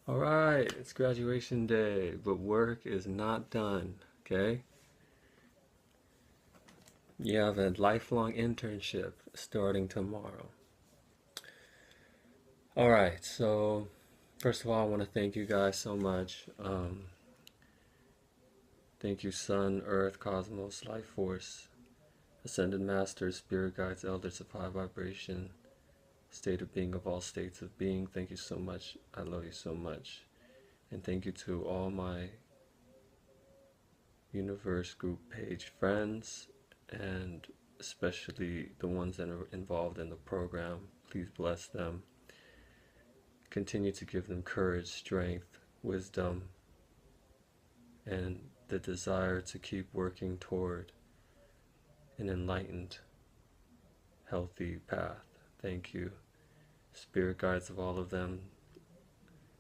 All right, it's graduation day, but work is not done, okay? You have a lifelong internship starting tomorrow. All right, so first of all, I want to thank you guys so much. Thank you, Sun, Earth, Cosmos, Life Force, Ascended Masters, Spirit Guides, Elders of High Vibration, State of Being of all states of being. Thank you so much. I love you so much. And thank you to all my Universe group page friends and especially the ones that are involved in the program. Please bless them. Continue to give them courage, strength, wisdom, and the desire to keep working toward an enlightened, healthy path. Thank you. Spirit guides of all of them,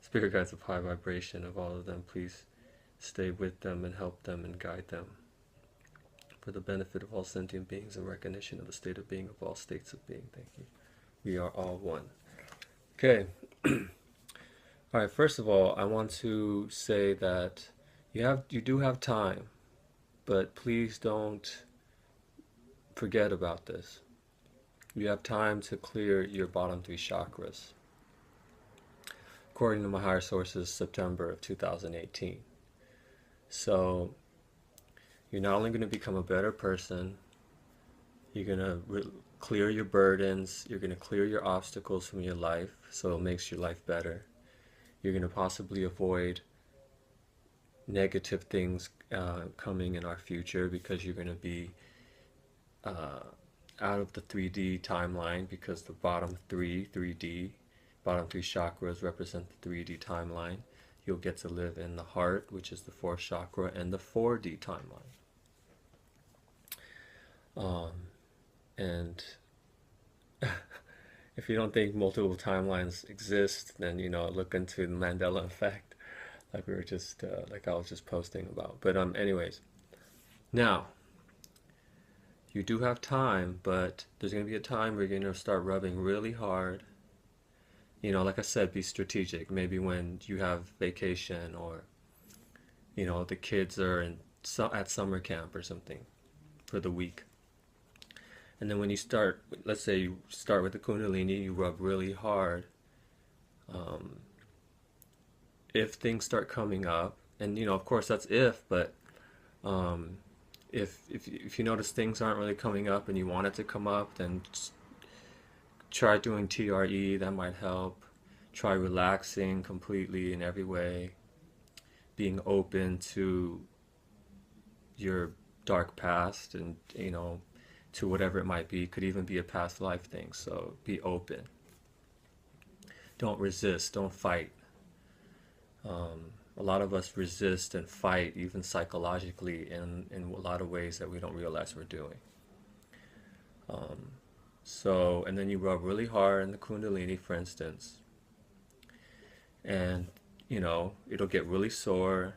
spirit guides of high vibration of all of them, please stay with them and help them and guide them for the benefit of all sentient beings and recognition of the state of being of all states of being. Thank you. We are all one. Okay. All right, first of all, I want to say that you do have time, but please don't forget about this. You have time to clear your bottom three chakras. According to my higher sources, September of 2018. So you're not only going to become a better person, you're going to clear your burdens, you're going to clear your obstacles from your life, so it makes your life better. You're going to possibly avoid negative things coming in our future because you're going to be out of the 3D timeline, because the bottom 3D, bottom three chakras represent the 3D timeline. You'll get to live in the heart, which is the fourth chakra, and the 4D timeline. And if you don't think multiple timelines exist, then look into the Mandela effect, like we were just like I was just posting about. But anyways, now you do have time, but there's going to be a time where you're going to start rubbing really hard. Like I said, be strategic. Maybe when you have vacation, or the kids are at summer camp or something for the week. And then when you start, let's say you start with the Kundalini, you rub really hard. If things start coming up, and of course that's if, but if you notice things aren't really coming up and you want it to come up, then try doing TRE. That might help. Try relaxing completely in every way, being open to your dark past, and to whatever it might be. Could even be a past life thing. So be open. Don't resist. Don't fight. A lot of us resist and fight, even psychologically, in a lot of ways that we don't realize we're doing. And then you rub really hard in the Kundalini, for instance, and it'll get really sore.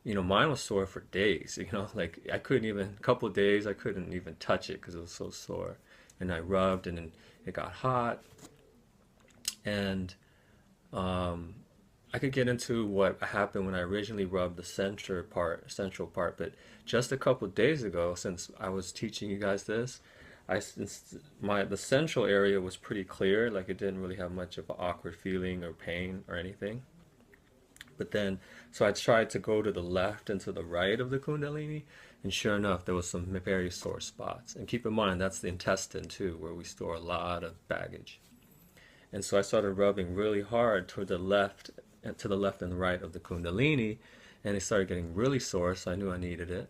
Mine was sore for days. Like I couldn't even, a couple of days, I couldn't even touch it because it was so sore. And I rubbed, and then it got hot. And I could get into what happened when I originally rubbed the central part, but just a couple of days ago, since I was teaching you guys this, the central area was pretty clear, like it didn't really have much of an awkward feeling or pain or anything. But then, so I tried to go to the left and to the right of the Kundalini, and sure enough, there was some very sore spots. And keep in mind, that's the intestine too, where we store a lot of baggage. And so I started rubbing really hard to the left and the right of the Kundalini, and it started getting really sore, so I knew I needed it.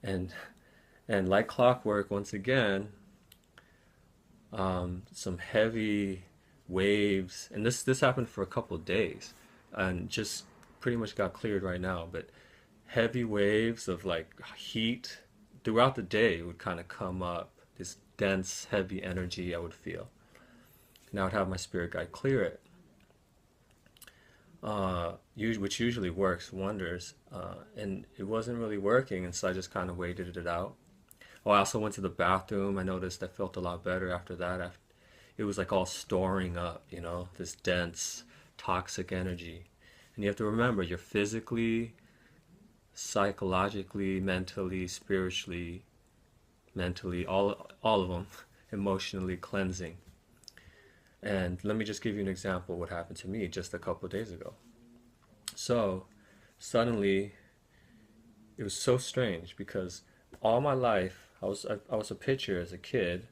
And like clockwork, once again, some heavy waves, and this happened for a couple of days, and just pretty much got cleared right now, but heavy waves of like heat throughout the day would kind of come up, this dense, heavy energy I would feel. And I would have my spirit guide clear it, which usually works wonders, and it wasn't really working, and so I just kind of waited it out. Oh, I also went to the bathroom. I noticed I felt a lot better after that. It was like all storing up, this dense toxic energy. And you have to remember, you're physically, psychologically, mentally, spiritually, mentally, all of them, emotionally cleansing. And let me just give you an example of what happened to me just a couple of days ago. So suddenly, it was so strange because all my life I was a pitcher as a kid,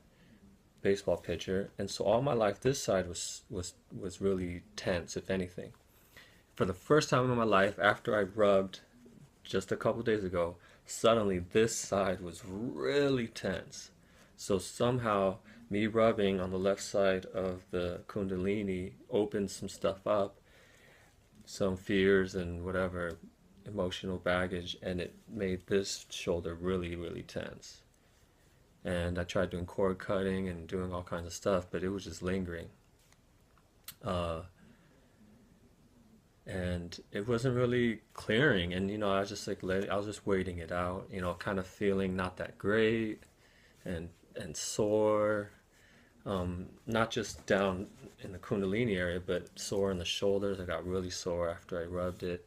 baseball pitcher, and so all my life this side was really tense, if anything. For the first time in my life, after I rubbed just a couple of days ago, suddenly this side was really tense. So somehow me rubbing on the left side of the Kundalini opened some stuff up, some fears and whatever emotional baggage, and it made this shoulder really, really tense. And I tried doing cord cutting and doing all kinds of stuff, but it was just lingering. Uh, and it wasn't really clearing. And I was just like I was just waiting it out. Kind of feeling not that great and sore. Not just down in the Kundalini area, but sore in the shoulders. I got really sore after I rubbed it.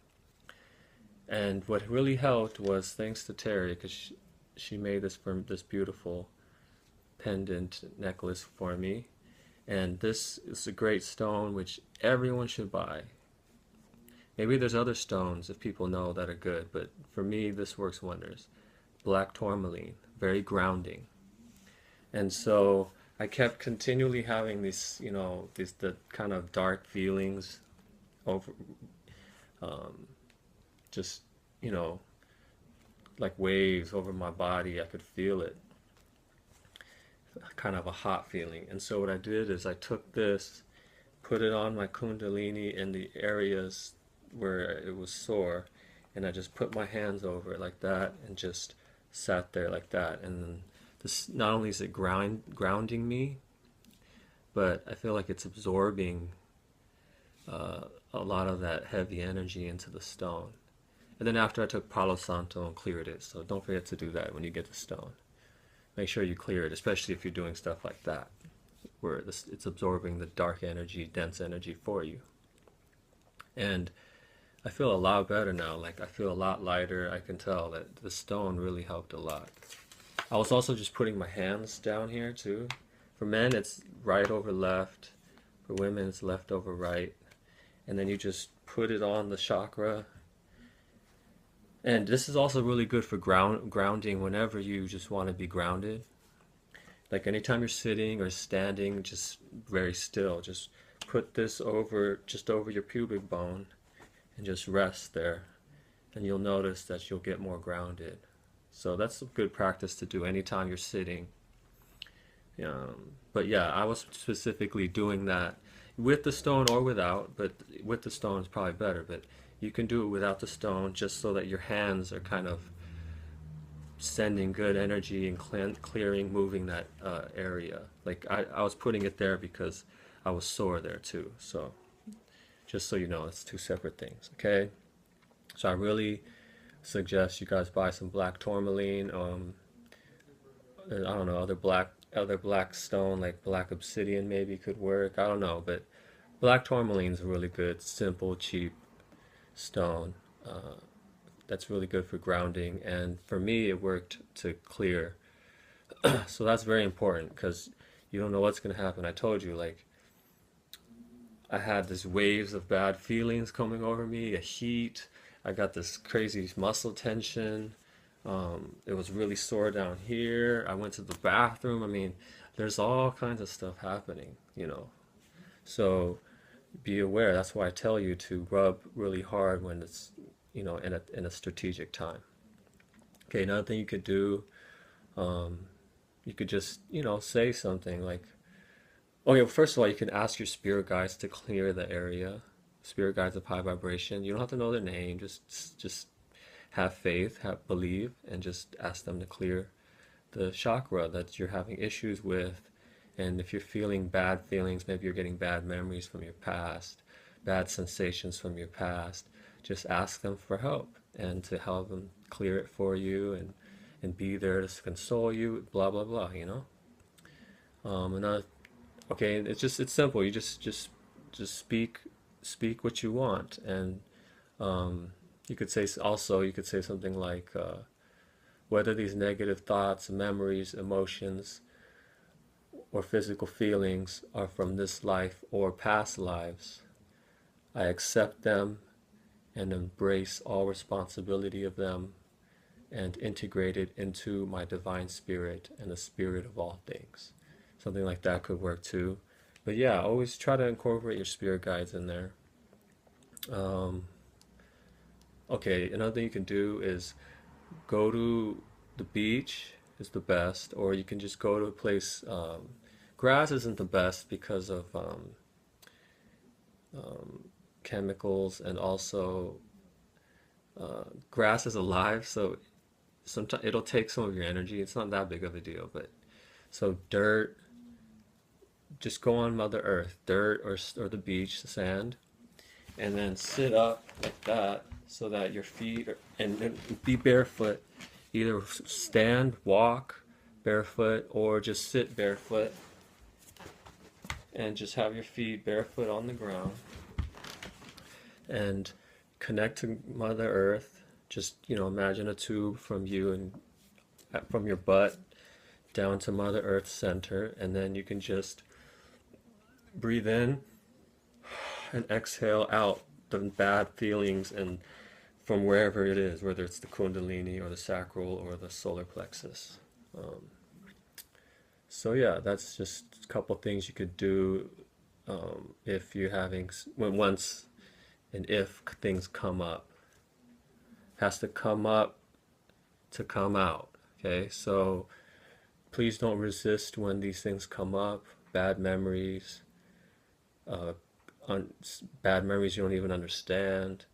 And what really helped was thanks to Terry, because she made this beautiful pendant necklace for me. And this is a great stone which everyone should buy. Maybe there's other stones if people know that are good, but for me this works wonders. Black tourmaline, very grounding. And so I kept continually having the kind of dark feelings over, just, like waves over my body. I could feel it, kind of a hot feeling. And so what I did is I took this, put it on my Kundalini in the areas where it was sore, and I just put my hands over it like that and just sat there like that. And then this, not only is it grounding me, but I feel like it's absorbing a lot of that heavy energy into the stone. And then after I took Palo Santo and cleared it, so don't forget to do that when you get the stone. Make sure you clear it, especially if you're doing stuff like that, where it's absorbing the dark energy, dense energy for you. And I feel a lot better now. Like I feel a lot lighter. I can tell that the stone really helped a lot. I was also just putting my hands down here too. For men, it's right over left. For women, it's left over right. And then you just put it on the chakra. And this is also really good for grounding whenever you just want to be grounded. Like anytime you're sitting or standing, just very still. Just put this just over your pubic bone and just rest there. And you'll notice that you'll get more grounded. So that's a good practice to do anytime you're sitting. But yeah, I was specifically doing that with the stone or without, but with the stone is probably better. But you can do it without the stone just so that your hands are kind of sending good energy and clearing, moving that area. Like I was putting it there because I was sore there too. So just so you know, it's two separate things, okay? So I really suggest you guys buy some black tourmaline. I don't know, other black stone like black obsidian maybe could work. I don't know, but black tourmaline is a really good, simple, cheap stone. That's really good for grounding, and for me it worked to clear. So that's very important because you don't know what's going to happen. I told you, like, I had this waves of bad feelings coming over me, a heat. I got this crazy muscle tension. It was really sore down here. I went to the bathroom. I mean, there's all kinds of stuff happening. So be aware. That's why I tell you to rub really hard when it's, in a strategic time. Okay, another thing you could do, you could just, say something like, okay, well, first of all, you can ask your spirit guides to clear the area. Spirit guides of high vibration. You don't have to know their name. Just have faith, believe, and just ask them to clear the chakra that you're having issues with. And if you're feeling bad feelings, maybe you're getting bad memories from your past, bad sensations from your past, just ask them for help and to help them clear it for you and be there to console you, blah, blah, blah. Okay, it's simple. You just speak speak what you want. And you could say also, you could say something like, whether these negative thoughts, memories, emotions, or physical feelings are from this life or past lives, I accept them and embrace all responsibility of them and integrate it into my divine spirit and the spirit of all things. Something like that could work too. But yeah, always try to incorporate your spirit guides in there. Um, okay, another thing you can do is go to the beach is the best, or you can just go to a place. Grass isn't the best because of chemicals, and also grass is alive, so sometimes it'll take some of your energy. It's not that big of a deal, but so dirt, just go on Mother Earth, dirt or the beach, the sand, and then sit up like that so that your feet are, and be barefoot. Either stand, walk barefoot, or just sit barefoot and just have your feet barefoot on the ground and connect to Mother Earth. Just, imagine a tube from you and from your butt down to Mother Earth's center, and then you can just breathe in and exhale out the bad feelings and from wherever it is, whether it's the Kundalini or the sacral or the solar plexus. So yeah, that's just a couple things you could do if you're having, once and if things come up. Has to come up to come out. Okay, so please don't resist when these things come up. Bad memories, uh, bad memories you don't even understand,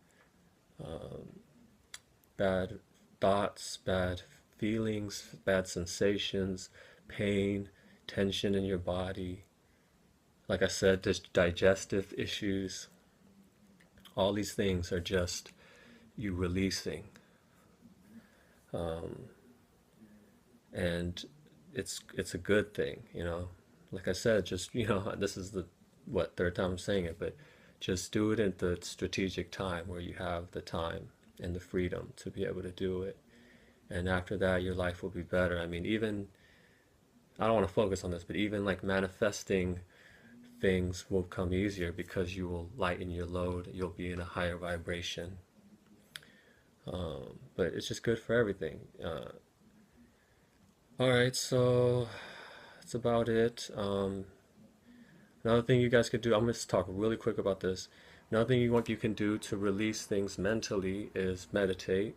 bad thoughts, bad feelings, bad sensations, pain, tension in your body. Like I said, just digestive issues. All these things are just you releasing. And it's a good thing, Like I said, just, this is the, third time I'm saying it, but just do it at the strategic time where you have the time and the freedom to be able to do it. And after that, your life will be better. I mean, even, I don't want to focus on this, but even like manifesting things will come easier because you will lighten your load. You'll be in a higher vibration. But it's just good for everything. All right, so that's about it. Another thing you guys could do, I'm going to talk really quick about this. Another thing you can do to release things mentally is meditate.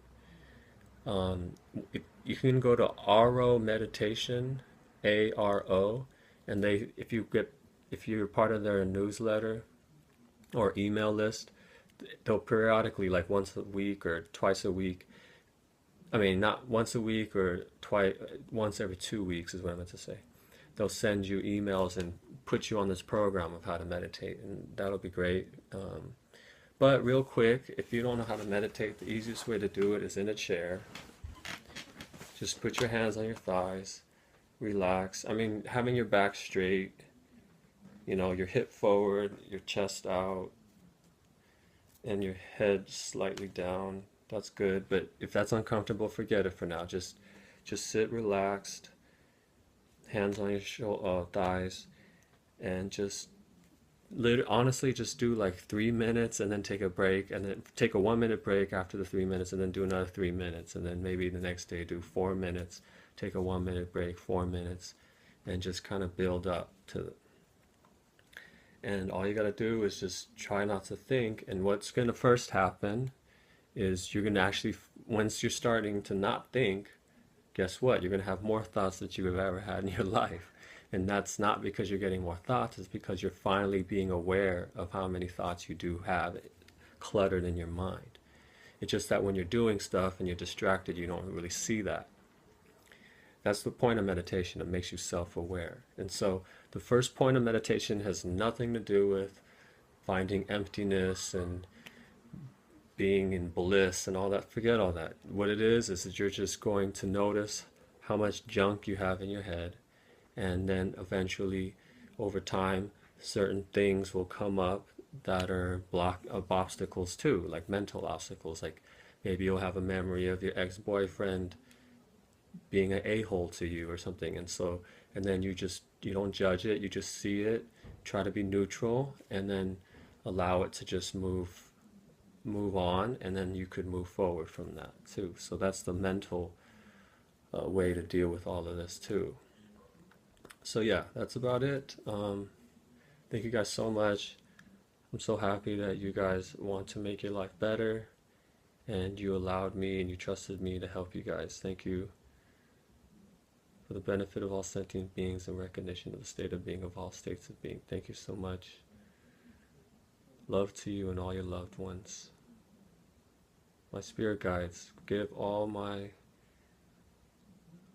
You can go to Aro Meditation, ARO, and if you're part of their newsletter or email list, they'll periodically, like once a week or twice a week. I mean, not once a week or twice, once every 2 weeks is what I meant to say. They'll send you emails and put you on this program of how to meditate, and that'll be great. But real quick, if you don't know how to meditate, the easiest way to do it is in a chair. Just put your hands on your thighs, relax. I mean, having your back straight, your hip forward, your chest out, and your head slightly down. That's good, but if that's uncomfortable, forget it for now. Just sit relaxed, hands on your thighs, and just honestly just do like 3 minutes and then take a break, and then take a 1 minute break after the 3 minutes, and then do another 3 minutes, and then maybe the next day do 4 minutes, take a 1 minute break, 4 minutes, and just kind of build up to. And all you got to do is just try not to think. And what's going to first happen is you're going to actually, once you're starting to not think, guess what? You're going to have more thoughts that you have ever had in your life. And that's not because you're getting more thoughts, it's because you're finally being aware of how many thoughts you do have cluttered in your mind. It's just that when you're doing stuff and you're distracted, you don't really see that. That's the point of meditation. It makes you self-aware. And so the first point of meditation has nothing to do with finding emptiness and being in bliss and all that. Forget all that. What it is that you're just going to notice how much junk you have in your head, and then eventually, over time, certain things will come up that are obstacles too, like mental obstacles. Like maybe you'll have a memory of your ex-boyfriend being an a-hole to you or something, and then you don't judge it, you just see it, try to be neutral, and then allow it to just move on, and then you could move forward from that too. So that's the mental way to deal with all of this too. So yeah, that's about it. Thank you guys so much. I'm so happy that you guys want to make your life better, and you allowed me and you trusted me to help you guys. Thank you. For the benefit of all sentient beings and recognition of the state of being of all states of being. Thank you so much. Love to you and all your loved ones. My spirit guides, give all my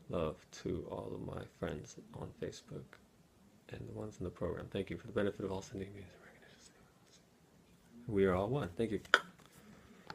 love to all of my friends on Facebook and the ones in the program. Thank you for the benefit of all sentient beings and recognition. We are all one. Thank you.